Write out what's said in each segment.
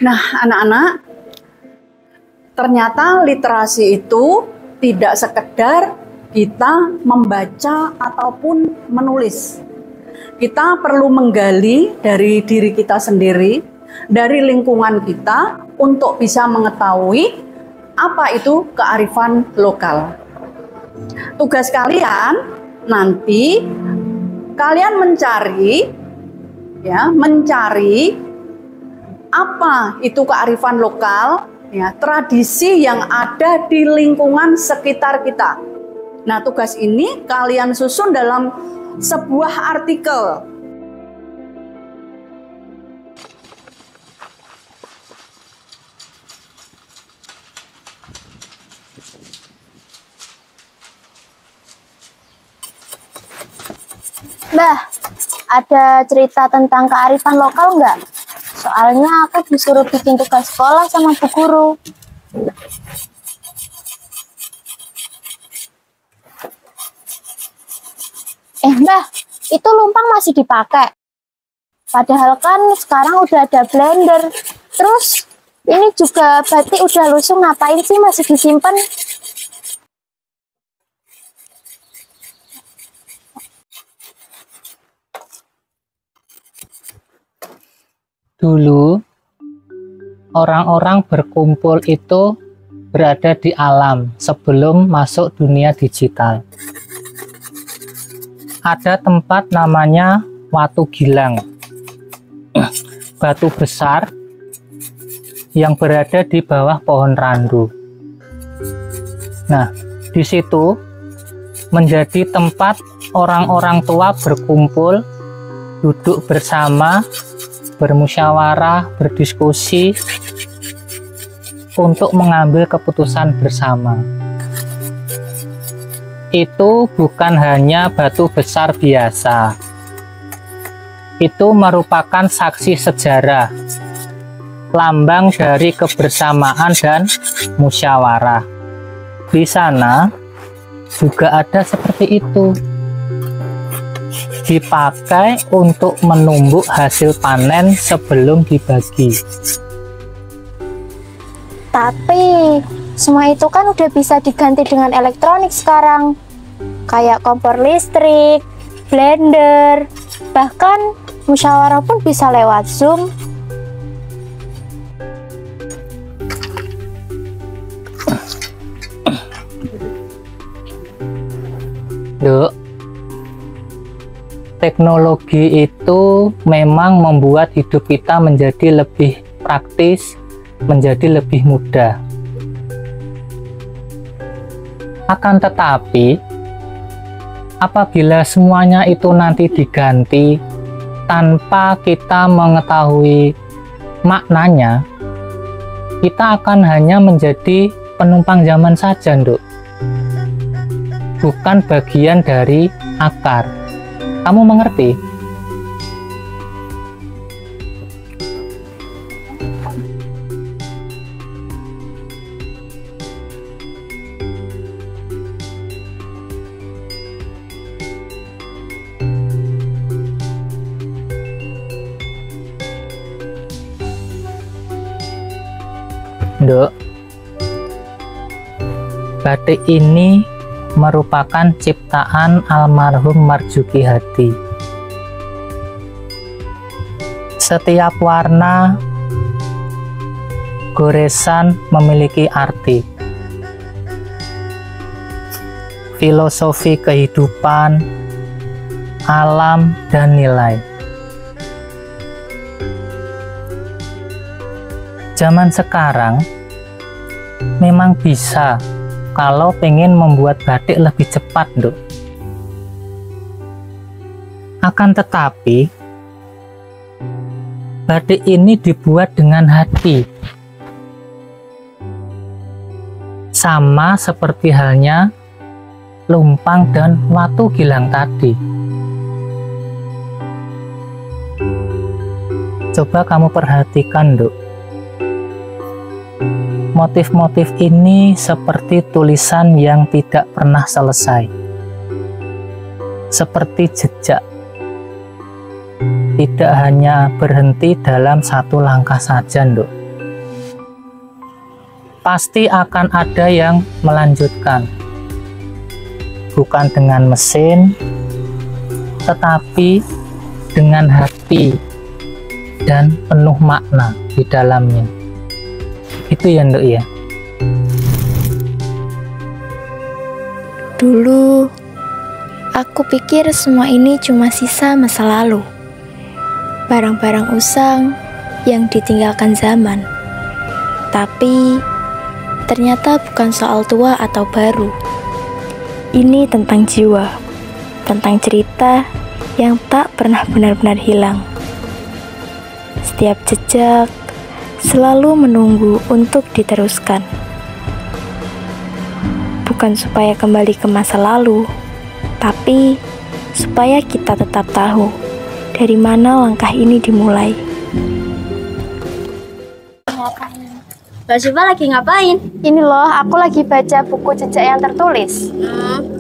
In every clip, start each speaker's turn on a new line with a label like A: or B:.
A: Nah, anak-anak, ternyata literasi itu tidak sekedar kita membaca ataupun menulis. Kita perlu menggali dari diri kita sendiri, dari lingkungan kita untuk bisa mengetahui apa itu kearifan lokal. Tugas kalian nanti kalian mencari apa itu kearifan lokal, ya, tradisi yang ada di lingkungan sekitar kita. Nah, tugas ini kalian susun dalam sebuah artikel.
B: Mbah, ada cerita tentang kearifan lokal nggak? Soalnya aku disuruh bikin tugas sekolah sama bu guru. Mbah, itu lumpang masih dipakai. Padahal kan sekarang udah ada blender. Terus ini juga batik udah lusuh, ngapain sih masih disimpan?
C: Dulu, orang-orang berkumpul itu berada di alam sebelum masuk dunia digital. Ada tempat namanya Watu Gilang, batu besar yang berada di bawah pohon randu. Nah, di situ menjadi tempat orang-orang tua berkumpul, duduk bersama, bermusyawarah, berdiskusi untuk mengambil keputusan bersama. Itu bukan hanya batu besar biasa. Itu merupakan saksi sejarah, lambang dari kebersamaan dan musyawarah. Di sana juga ada seperti itu. Dipakai untuk menumbuk hasil panen sebelum dibagi.
B: Tapi semua itu kan udah bisa diganti dengan elektronik sekarang, kayak kompor listrik, blender, bahkan musyawarah pun bisa lewat Zoom.
C: Duk, teknologi itu memang membuat hidup kita menjadi lebih praktis, menjadi lebih mudah. Akan tetapi, apabila semuanya itu nanti diganti tanpa kita mengetahui maknanya, kita akan hanya menjadi penumpang zaman saja, Nduk. Bukan bagian dari akar. Kamu mengerti? Nduk, batik ini merupakan ciptaan almarhum Marjuki Hadi. Setiap warna, goresan memiliki arti, filosofi kehidupan, alam, dan nilai. Zaman sekarang memang bisa kalau pengen membuat batik lebih cepat, Nduk. Akan tetapi, batik ini dibuat dengan hati. Sama seperti halnya lumpang dan watu gilang tadi. Coba kamu perhatikan, Nduk. Motif-motif ini seperti tulisan yang tidak pernah selesai. Seperti jejak. Tidak hanya berhenti dalam satu langkah saja, Nduk. pasti akan ada yang melanjutkan. Bukan dengan mesin, tetapi dengan hati dan penuh makna di dalamnya. Itu ya, Nduk ya.
B: Dulu, aku pikir semua ini cuma sisa masa lalu. Barang-barang usang yang ditinggalkan zaman. Tapi, ternyata bukan soal tua atau baru. Ini tentang jiwa, tentang cerita yang tak pernah benar-benar hilang. Setiap jejak selalu menunggu untuk diteruskan. Bukan supaya kembali ke masa lalu, tapi supaya kita tetap tahu dari mana langkah ini dimulai.
D: Mbak Syifa lagi ngapain?
B: Ini loh, aku lagi baca buku Jejak yang Tertulis.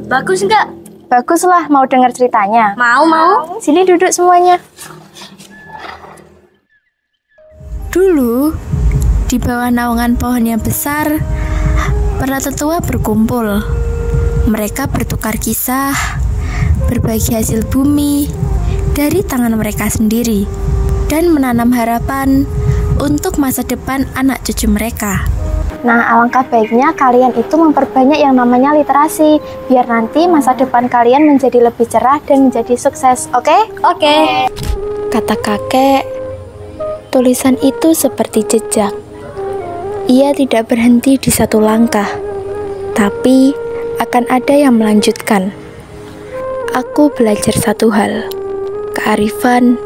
D: Bagus nggak?
B: Bagus lah, mau dengar ceritanya?
D: Mau.
B: Sini duduk semuanya. Dulu, di bawah naungan pohon yang besar, para tetua berkumpul. Mereka bertukar kisah, berbagi hasil bumi dari tangan mereka sendiri, dan menanam harapan untuk masa depan anak cucu mereka. Nah, alangkah baiknya kalian itu memperbanyak yang namanya literasi, biar nanti masa depan kalian menjadi lebih cerah dan menjadi sukses, oke?
D: Oke.
B: Kata kakek, tulisan itu seperti jejak. Ia tidak berhenti di satu langkah, tapi akan ada yang melanjutkan. Aku belajar satu hal, kearifan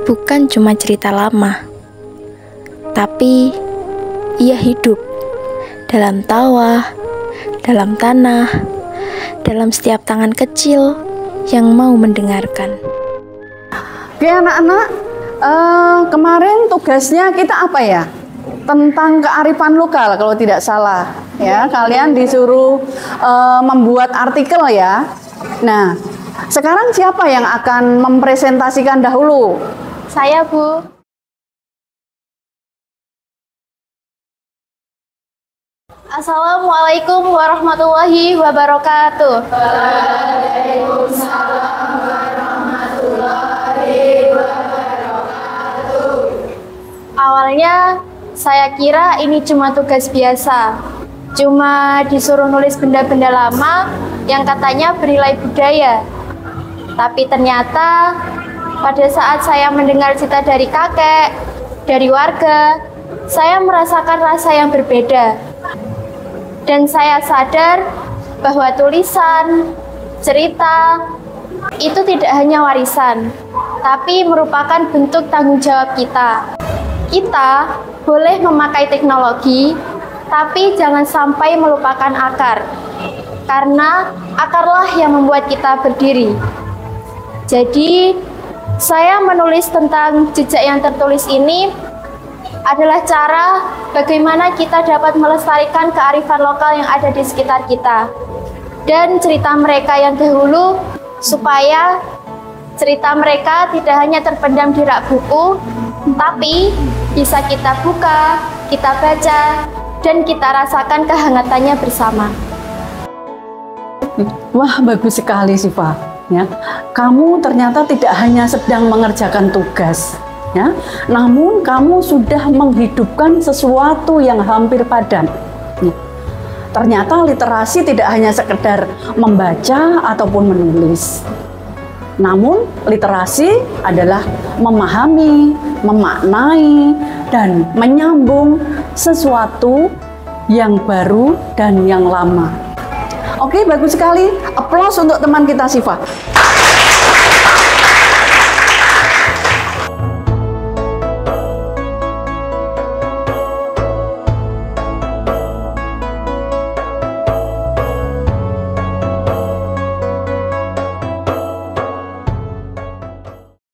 B: bukan cuma cerita lama, tapi ia hidup dalam tawa, dalam tanah, dalam setiap tangan kecil yang mau mendengarkan.
A: Oke anak-anak, kemarin tugasnya kita apa ya? Tentang kearifan lokal kalau tidak salah ya. Kalian disuruh membuat artikel ya. Nah, sekarang siapa yang akan mempresentasikan dahulu?
B: Saya, Bu. Assalamualaikum warahmatullahi wabarakatuh. Waalaikumsalam warahmatullahi wabarakatuh. Awalnya saya kira ini cuma tugas biasa, cuma disuruh nulis benda-benda lama yang katanya bernilai budaya. Tapi ternyata pada saat saya mendengar cerita dari kakek, dari warga, saya merasakan rasa yang berbeda. Dan saya sadar bahwa tulisan, cerita, itu tidak hanya warisan, tapi merupakan bentuk tanggung jawab kita. Kita boleh memakai teknologi, tapi jangan sampai melupakan akar. Karena akarlah yang membuat kita berdiri. Jadi, saya menulis tentang jejak yang tertulis ini adalah cara bagaimana kita dapat melestarikan kearifan lokal yang ada di sekitar kita. Dan cerita mereka yang dahulu, supaya cerita mereka tidak hanya terpendam di rak buku, tapi bisa kita buka, kita baca, dan kita rasakan kehangatannya bersama.
A: Wah, bagus sekali Syifa. Ya, kamu ternyata tidak hanya sedang mengerjakan tugas, ya, namun kamu sudah menghidupkan sesuatu yang hampir padam. Ya. Ternyata literasi tidak hanya sekedar membaca ataupun menulis, namun literasi adalah memahami, memaknai, dan menyambung sesuatu yang baru dan yang lama. Oke, bagus sekali. Aplaus untuk teman kita Syifa.